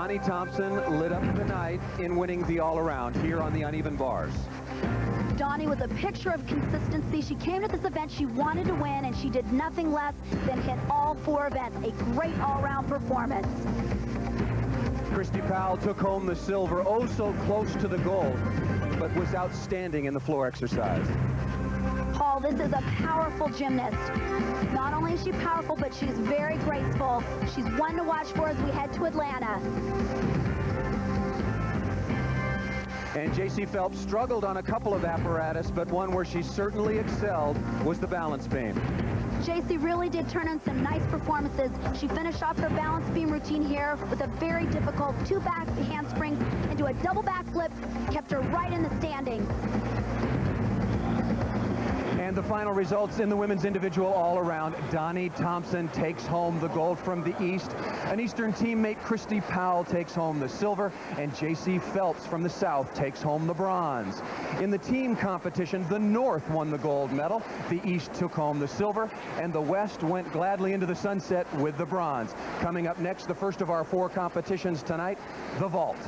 Doni Thompson lit up the night in winning the all-around here on the uneven bars. Doni was a picture of consistency. She came to this event, she wanted to win, and she did nothing less than hit all 4 events. A great all-round performance. Kristy Powell took home the silver, oh so close to the gold, but was outstanding in the floor exercise. Paul, this is a powerful gymnast. Not only is she powerful, but she's very graceful. She's one to watch for as we head to Atlanta. And J.C. Phelps struggled on a couple of apparatus, but one where she certainly excelled was the balance beam. J.C. really did turn in some nice performances. She finished off her balance beam routine here with a very difficult 2 back handsprings into a double backflip, kept her right in the standing. And the final results in the women's individual all-around. Doni Thompson takes home the gold from the East. An Eastern teammate, Kristy Powell, takes home the silver. And J.C. Phelps from the South takes home the bronze. In the team competition, the North won the gold medal. The East took home the silver. And the West went gladly into the sunset with the bronze. Coming up next, the first of our 4 competitions tonight, the vault.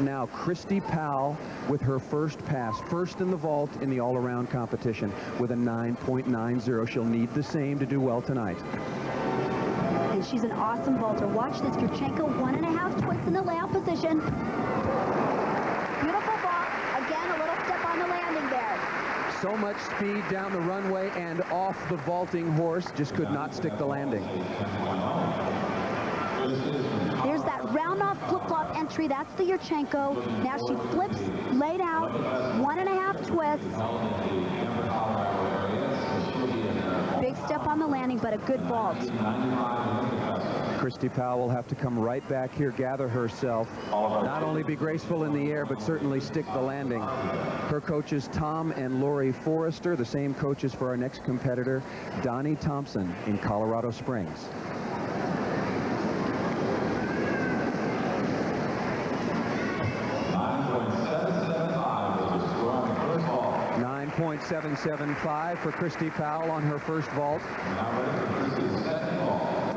Now Kristy Powell with her first pass, first in the vault in the all-around competition with a 9.90. She'll need the same to do well tonight. And she's an awesome vaulter. Watch this, Yurchenko, 1.5 twists in the layout position. Beautiful vault. Again, a little step on the landing there. So much speed down the runway and off the vaulting horse, just could not stick the landing. There's that round off flip-flop entry. That's the Yurchenko. Now she flips, laid out, 1.5 twists. Big step on the landing, but a good vault. Kristy Powell will have to come right back here, gather herself, not only be graceful in the air, but certainly stick the landing. Her coaches, Tom and Lori Forrester, the same coaches for our next competitor, Doni Thompson in Colorado Springs. 9.775 for Kristy Powell on her first vault.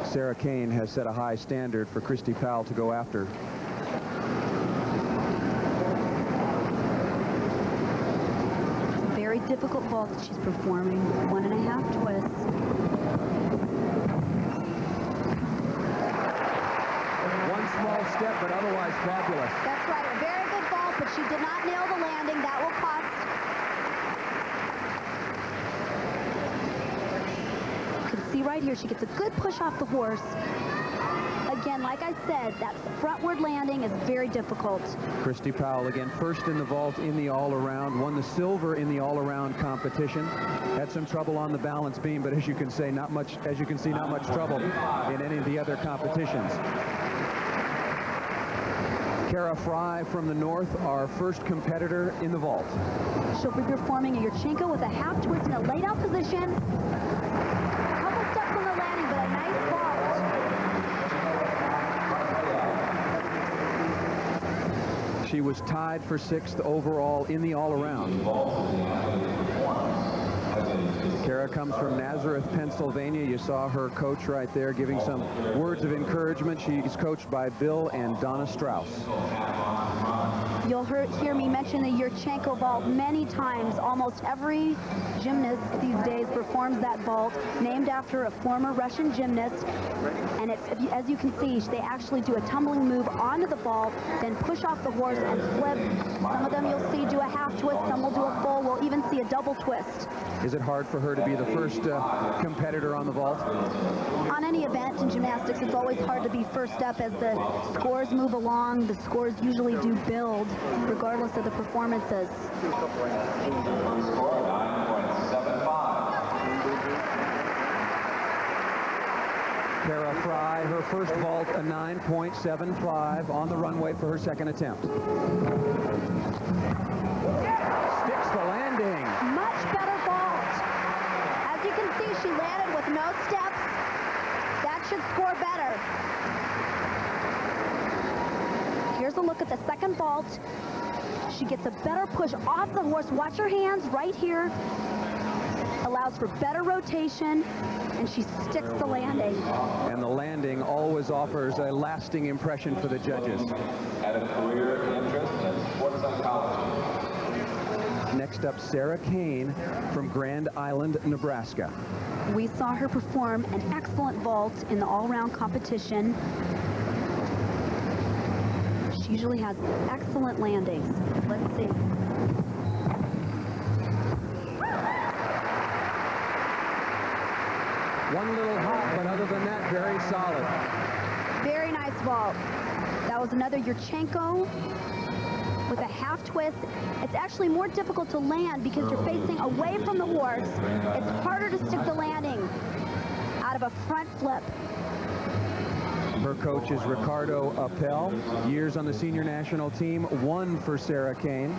Sarah Kane has set a high standard for Kristy Powell to go after. Very difficult vault that she's performing. 1.5 twists. One small step, but otherwise fabulous. That's right, a very good vault, but she did not nail the landing. That will cost. You can see right here, she gets a good push off the horse. Again, like I said, that frontward landing is very difficult. Kristy Powell again first in the vault in the all-around, won the silver in the all-around competition. Had some trouble on the balance beam, but as you can see, not much trouble in any of the other competitions. Kara Fry from the North, our first competitor in the vault. She'll be performing a Yurchenko with a half twist in a laid out position. A couple steps on the landing, but a nice vault. She was tied for 6th overall in the all-around. Kara comes from Nazareth, Pennsylvania. You saw her coach right there giving some words of encouragement. She's coached by Bill and Donna Strauss. You'll hear me mention the Yurchenko vault many times. Almost every gymnast these days performs that vault, named after a former Russian gymnast. And it's, as you can see, they actually do a tumbling move onto the vault, then push off the horse and flip. Some of them you'll see do a half twist, some will do a full, we'll even see a double twist. Is it hard for her to be the first competitor on the vault? On any event in gymnastics, it's always hard to be first up. As the scores move along, the scores usually do build, regardless of the performances. Kara Fry, her first vault, a 9.75 on the runway for her second attempt. Sticks the landing. Much better vault. As you can see, she landed with no steps. That should score better. Here's a look at the second vault. She gets a better push off the horse. Watch her hands right here. Allows for better rotation, and she sticks the landing. And the landing always always offers a lasting impression for the judges. Had a career interest in sports psychology. Next up, Sarah Kane from Grand Island, Nebraska. We saw her perform an excellent vault in the all-around competition. She usually has excellent landings. Let's see. One little hop, but other than that, very solid. Very nice vault. That was another Yurchenko with a half twist. It's actually more difficult to land because you're facing away from the horse. It's harder to stick the landing out of a front flip. Her coach is Ricardo Appel, years on the senior national team, 1 for Sarah Kane.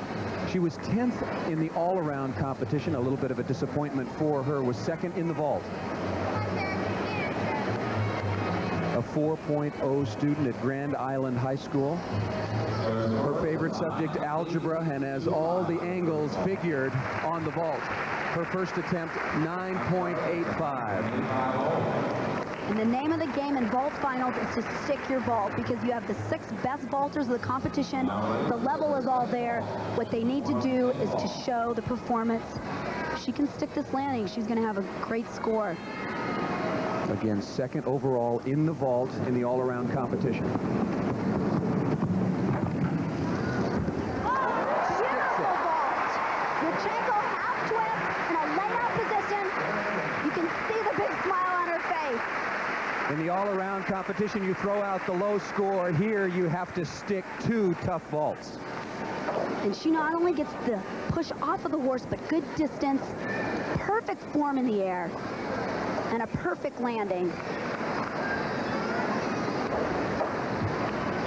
She was 10th in the all-around competition. A little bit of a disappointment for her, was 2nd in the vault. A 4.0 student at Grand Island High School. Her favorite subject, algebra, and as all the angles figured on the vault, her first attempt, 9.85. And the name of the game in vault finals is to stick your vault, because you have the 6 best vaulters of the competition. The level is all there. What they need to do is to show the performance. If she can stick this landing, she's going to have a great score. Again, 2nd overall in the vault in the all-around competition. Beautiful vault. Yurchenko half twist in a layout position. You can see the big smile on her face. In the all-around competition, you throw out the low score. Here, you have to stick 2 tough vaults. And she not only gets the push off of the horse, but good distance, perfect form in the air, and a perfect landing.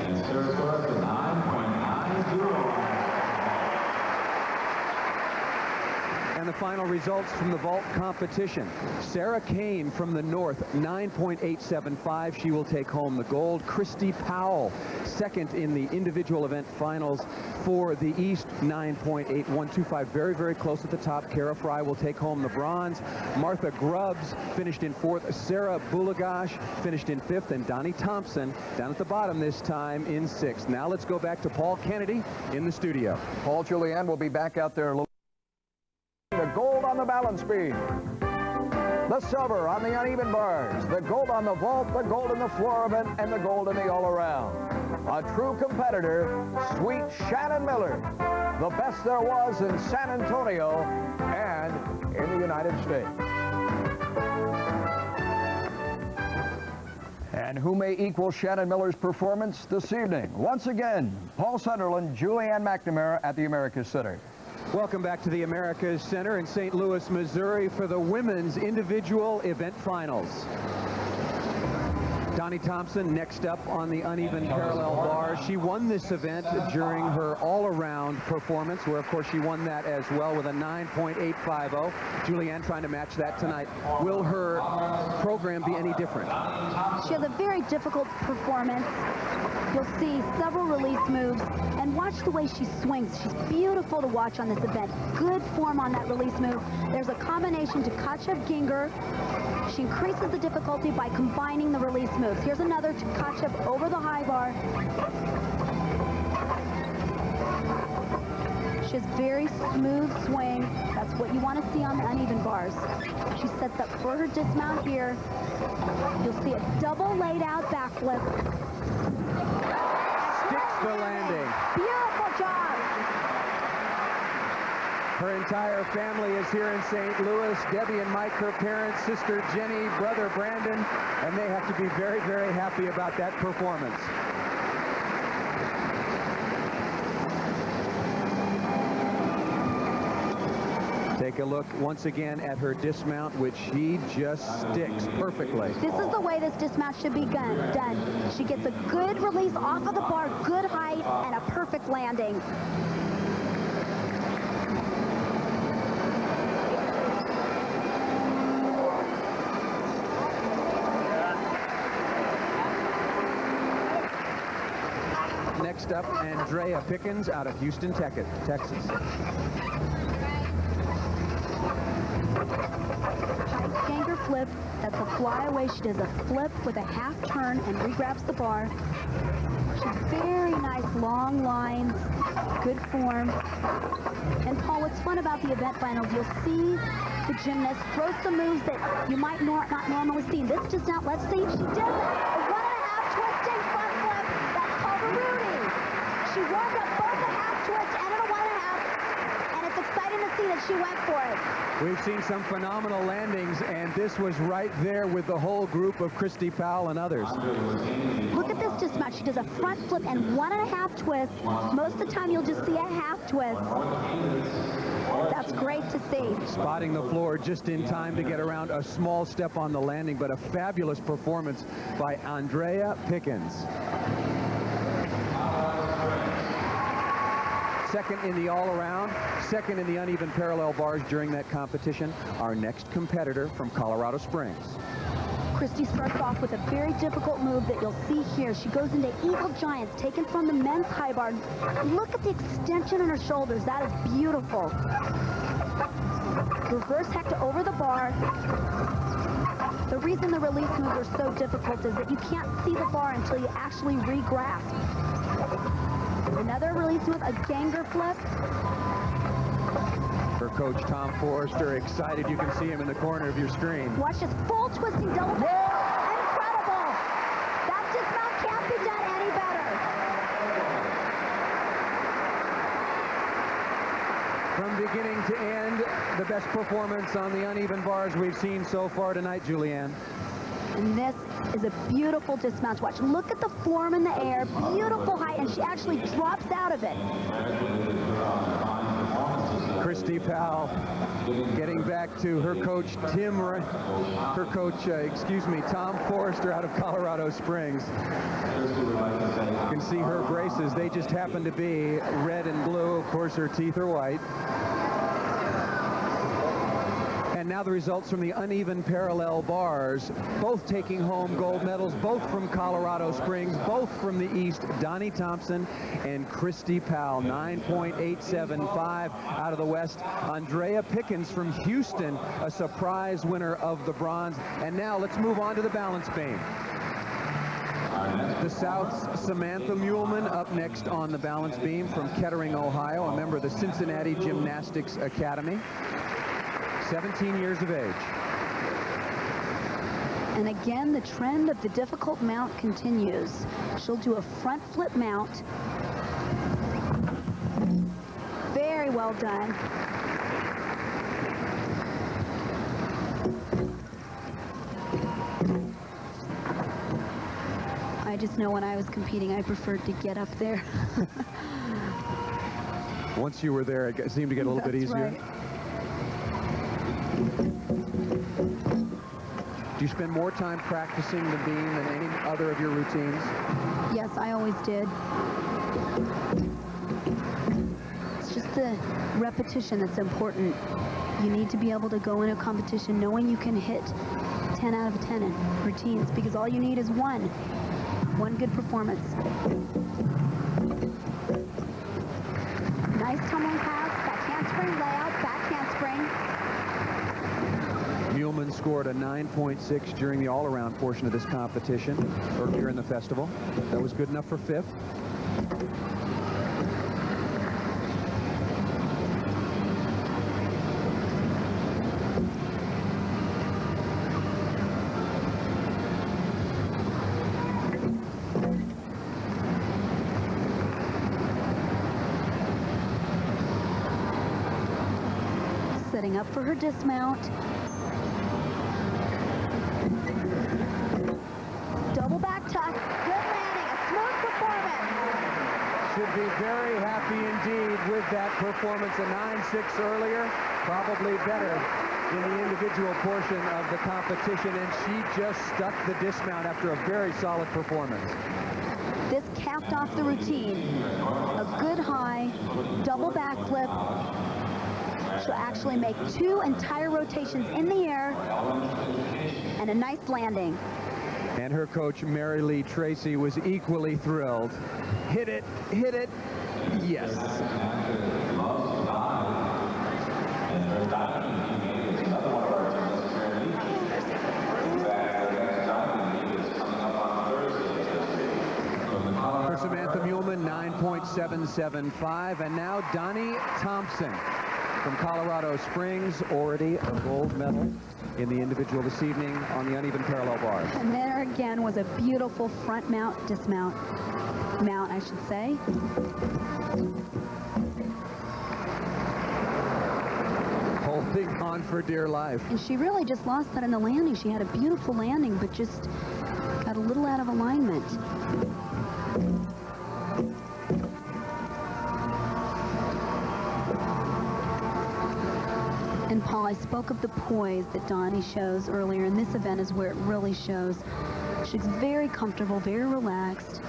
And serves for us 9.90. And the final results from the vault competition. Sarah Kane from the north, 9.875. She will take home the gold. Kristy Powell, 2nd in the individual event finals for the east, 9.8125. Very, very close at the top. Kara Fry will take home the bronze. Martha Grubbs finished in 4th. Sarah Bulagash finished in 5th. And Doni Thompson down at the bottom this time in 6th. Now let's go back to Paul Kennedy in the studio. Paul, Julianne will be back out there a little. The gold on the balance beam, the silver on the uneven bars, the gold on the vault, the gold in the floor event, and the gold in the all-around. A true competitor, sweet Shannon Miller, the best there was in San Antonio and in the United States. And who may equal Shannon Miller's performance this evening? Once again, Paul Sunderland, Julianne McNamara at the Americas Center. Welcome back to the Americas Center in St. Louis, Missouri for the women's individual event finals. Doni Thompson next up on the uneven parallel bars. She won this event during her all-around performance, where of course she won that as well with a 9.850. Julianne trying to match that tonight. Will her program be any different? She has a very difficult performance. You'll see several release moves, and watch the way she swings. She's beautiful to watch on this event. Good form on that release move. There's a combination to Tkachev Ginger. She increases the difficulty by combining the release moves. Here's another to Tkachev over the high bar. She has very smooth swing. That's what you want to see on the uneven bars. She sets up for her dismount here. You'll see a double laid out backflip. Sticks the landing. Beautiful job. Her entire family is here in St. Louis. Debbie and Mike, her parents, sister Jenny, brother Brandon, and they have to be very, very happy about that performance. Take a look once again at her dismount, which she just sticks perfectly. This is the way this dismount should be done. She gets a good release off of the bar, good height, and a perfect landing. Next up, Andree Pickens out of Houston, Texas. ganger flip. That's a flyaway. She does a flip with a half turn and re-grabs the bar. She's very nice, long lines, good form. And Paul, what's fun about the event finals, you'll see the gymnast throw some moves that you might not normally see. This just not, let's see, she does it. A 1.5 twisting front flip. That's called a Rudy. She warmed up both a half twist and a 1.5. And it's exciting to see that she went for it. We've seen some phenomenal landings, and this was right there with the whole group of Kristy Powell and others. Look at this dismount. She does a front flip and 1.5 twist. Most of the time you'll just see a half twist. That's great to see. Spotting the floor just in time to get around a small step on the landing, but a fabulous performance by Andree Pickens. Second in the all-around, second in the uneven parallel bars during that competition. Our next competitor from Colorado Springs. Kristy starts off with a very difficult move that you'll see here. She goes into Eagle Giants, taken from the men's high bar. Look at the extension in her shoulders. That is beautiful. Reverse hector over the bar. The reason the release moves are so difficult is that you can't see the bar until you actually re-grasp. Another release move, a ganger flip. Her coach, Tom Forrester, excited. You can see him in the corner of your screen. Watch this full twisting double back. Incredible. That dismount can't be done any better. From beginning to end, the best performance on the uneven bars we've seen so far tonight, Julianne. And this is a beautiful dismount to watch. Look at the form in the air, beautiful height, and she actually drops out of it. Kristy Powell getting back to her coach, Tom Forrester out of Colorado Springs. You can see her braces. They just happen to be red and blue. Of course, her teeth are white. And now the results from the uneven parallel bars, both taking home gold medals, both from Colorado Springs, both from the East, Doni Thompson and Kristy Powell. 9.875 out of the West. Andree Pickens from Houston, a surprise winner of the bronze. And now let's move on to the balance beam. The South's Samantha Muhleman up next on the balance beam from Kettering, Ohio, a member of the Cincinnati Gymnastics Academy. 17 years of age. And again, the trend of the difficult mount continues. She'll do a front flip mount. Very well done. I just know when I was competing, I preferred to get up there. Once you were there, it seemed to get a little bit easier. Right. Do you spend more time practicing the beam than any other of your routines? Yes, I always did. It's just the repetition that's important. You need to be able to go in a competition knowing you can hit 10 out of 10 in routines, because all you need is one good performance. Nice tumbling pass, back handspring layout, back handspring. Muhleman scored a 9.6 during the all-around portion of this competition earlier in the festival. That was good enough for fifth. Setting up for her dismount. Double back tuck, good landing, a smooth performance. Should be very happy indeed with that performance. A 9.6 earlier, probably better in the individual portion of the competition, and she just stuck the dismount after a very solid performance. This capped off the routine. A good high, double backflip. She'll actually make 2 entire rotations in the air and a nice landing. And her coach, Mary Lee Tracy, was equally thrilled. Hit it, yes. 9.775. And now Doni Thompson from Colorado Springs, already a gold medal in the individual this evening on the uneven parallel bars. And there again was a beautiful front mount, dismount, mount, I should say. Holding on for dear life. And she really just lost that in the landing. She had a beautiful landing, but just got a little out of alignment. And Paul, I spoke of the poise that Doni shows earlier, and this event is where it really shows. She's very comfortable, very relaxed.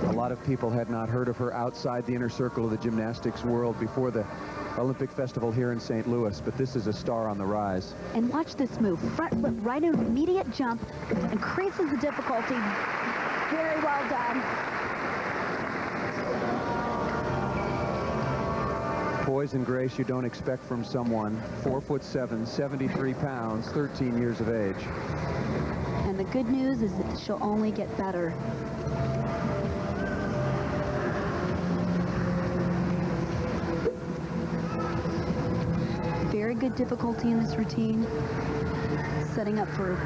A lot of people had not heard of her outside the inner circle of the gymnastics world before the Olympic Festival here in St. Louis, but this is a star on the rise. And watch this move. Front flip, right in immediate jump, increases the difficulty. Very well done. Poise and grace you don't expect from someone 4'7", 73 pounds, 13 years of age. And the good news is that she'll only get better. Very good difficulty in this routine. Setting up for a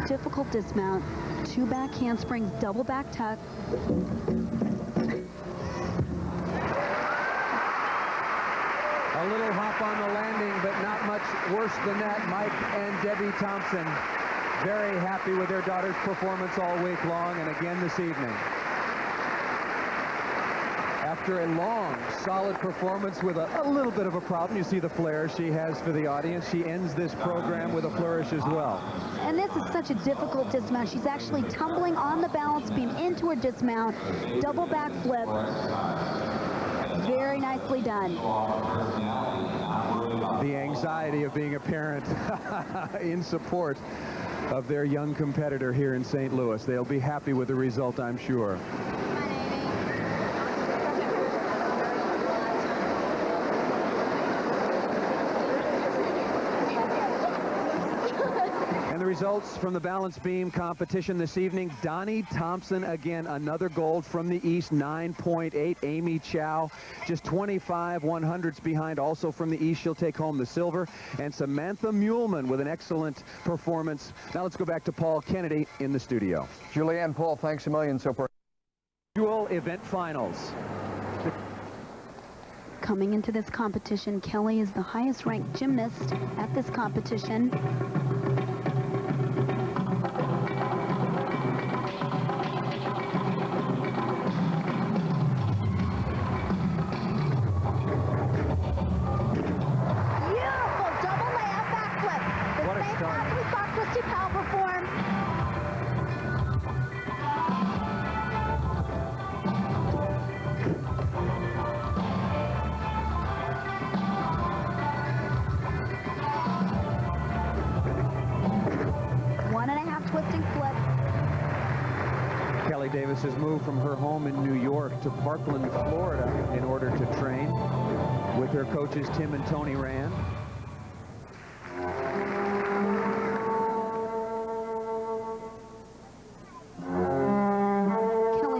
difficult dismount. 2 back handsprings, double back tuck. A little hop on the landing, but not much worse than that. Mike and Debbie Thompson very happy with their daughter's performance all week long, and again this evening. After a long, solid performance with a little bit of a problem, you see the flair she has for the audience. She ends this program with a flourish as well. And this is such a difficult dismount. She's actually tumbling on the balance beam into her dismount. Double back flip. Very nicely done. The anxiety of being a parent in support of their young competitor here in St. Louis. They'll be happy with the result, I'm sure. And the results from the balance beam competition this evening: Doni Thompson, again, another gold from the East, 9.8. Amy Chow, just 25 100ths behind, also from the East. She'll take home the silver. And Samantha Muhleman with an excellent performance. Now let's go back to Paul Kennedy in the studio. Julianne, Paul, thanks a million so far. Dual event finals. Coming into this competition, Kellee is the highest ranked gymnast at this competition. Kristy Powell performed. One and a half twisting flip. Kellee Davis has moved from her home in New York to Parkland, Florida in order to train with her coaches Tim and Tony Rand.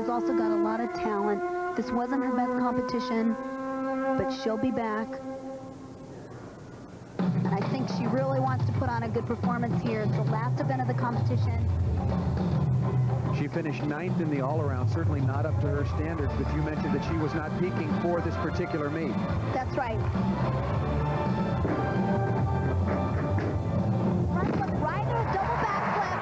Also got a lot of talent. This wasn't her best competition, but she'll be back. And I think she really wants to put on a good performance here. It's the last event of the competition. She finished 9th in the all-around, certainly not up to her standards, but you mentioned that she was not peaking for this particular meet. That's right. Front flip, rider, double back flip.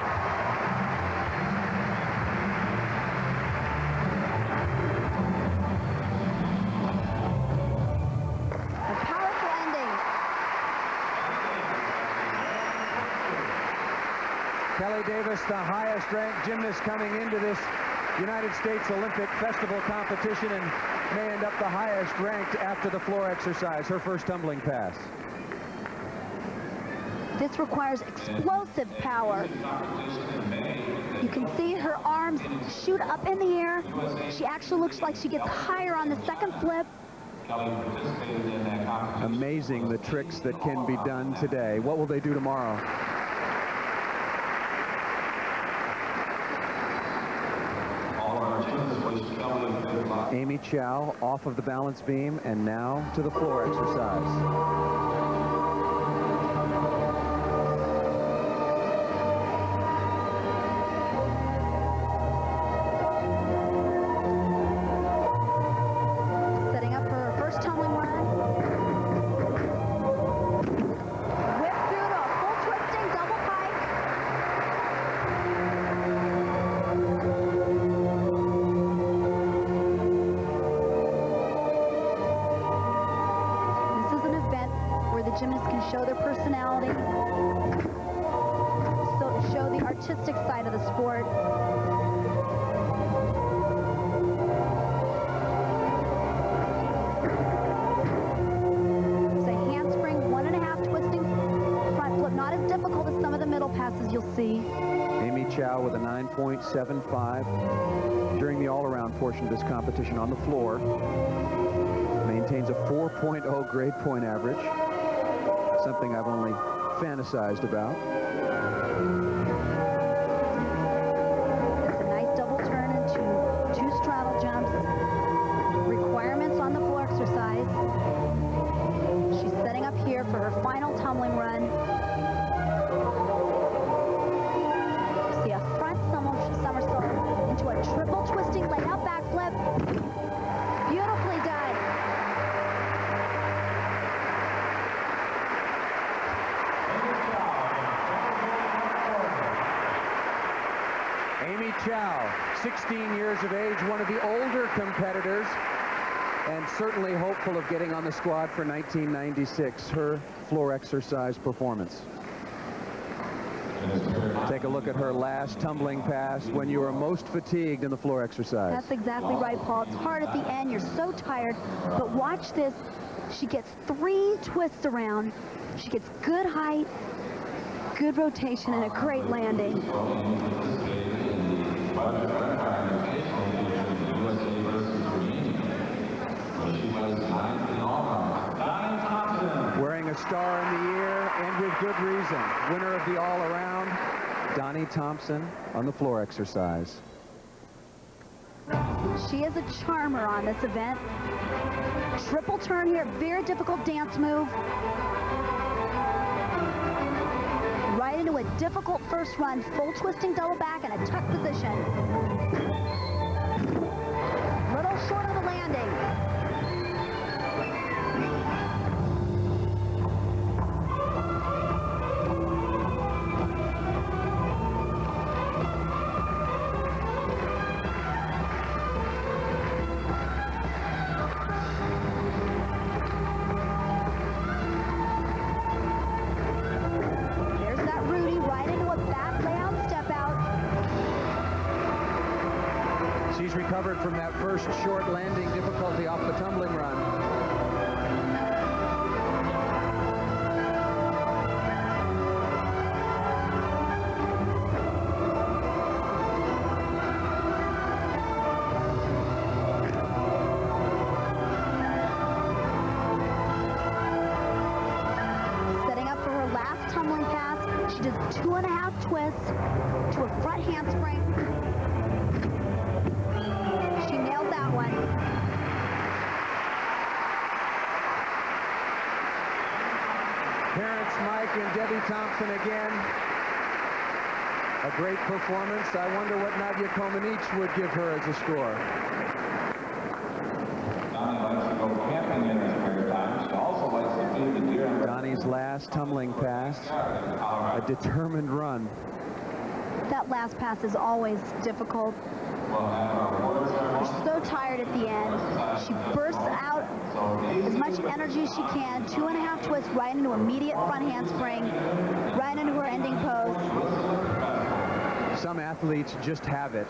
Kellee Davis, the highest ranked gymnast coming into this United States Olympic Festival competition, and may end up the highest ranked after the floor exercise, her first tumbling pass. This requires explosive power. You can see her arms shoot up in the air. She actually looks like she gets higher on the second flip. Amazing the tricks that can be done today. What will they do tomorrow? All of our gymnasts wish to Amy Chow off of the balance beam, and now to the floor exercise. Gymnasts can show their personality, so show the artistic side of the sport. It's a handspring, 1.5 twisting front flip, not as difficult as some of the middle passes you'll see. Amy Chow with a 9.75 during the all-around portion of this competition on the floor. Maintains a 4.0 grade point average. Something I've only fantasized about. It's a nice double turn into 2 straddle jumps. Requirements on the floor exercise. She's setting up here for her final tumbling run. See a front somersault into a triple twisting laid-out backflip. Beautifully done. Amy Chow, 16 years of age, one of the older competitors, and certainly hopeful of getting on the squad for 1996, her floor exercise performance. Take a look at her last tumbling pass when you are most fatigued in the floor exercise. That's exactly right, Paul. It's hard at the end. You're so tired. But watch this. She gets 3 twists around. She gets good height, good rotation, and a great landing. Wearing a star in the ear, and with good reason. Winner of the all-around, Doni Thompson on the floor exercise. She is a charmer on this event. Triple turn here, very difficult dance move. Right into a difficult first run, full twisting double back and a tuck position. Little short of the landing. She's recovered from that first short landing difficulty off the tumbling run. Setting up for her last tumbling pass, she does 2.5 twists to a front handspring. She nailed that one. Parents Mike and Debbie Thompson again. A great performance. I wonder what Nadia Comaneci would give her as a score. Doni likes to go camping in her spare time. She also likes to feed the deer. Donnie's last tumbling pass, a determined run. That last pass is always difficult. She's so tired at the end. She bursts out as much energy as she can. 2.5 twists right into immediate front handspring, right into her ending pose. Some athletes just have it.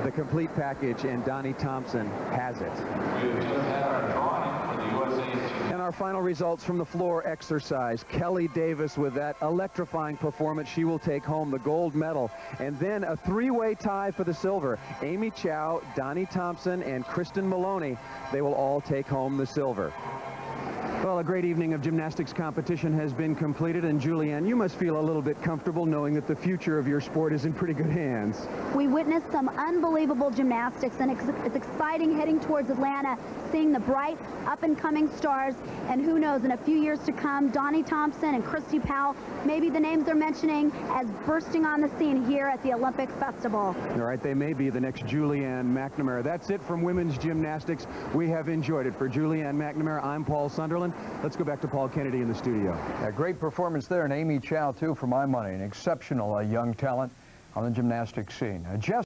The complete package, and Doni Thompson has it. And our final results from the floor exercise. Kellee Davis with that electrifying performance. She will take home the gold medal. And then a 3-way tie for the silver. Amy Chow, Doni Thompson, and Kristen Maloney. They will all take home the silver. Well, a great evening of gymnastics competition has been completed, and Julianne, you must feel a little bit comfortable knowing that the future of your sport is in pretty good hands. We witnessed some unbelievable gymnastics, and it's exciting heading towards Atlanta, seeing the bright up-and-coming stars, and who knows, in a few years to come, Doni Thompson and Kristy Powell, maybe the names they're mentioning as bursting on the scene here at the Olympic Festival. All right, they may be the next Julianne McNamara. That's it from women's gymnastics. We have enjoyed it. For Julianne McNamara, I'm Paul Sunderland. Let's go back to Paul Kennedy in the studio. A great performance there, and Amy Chow, too, for my money. An exceptional young talent on the gymnastics scene. Just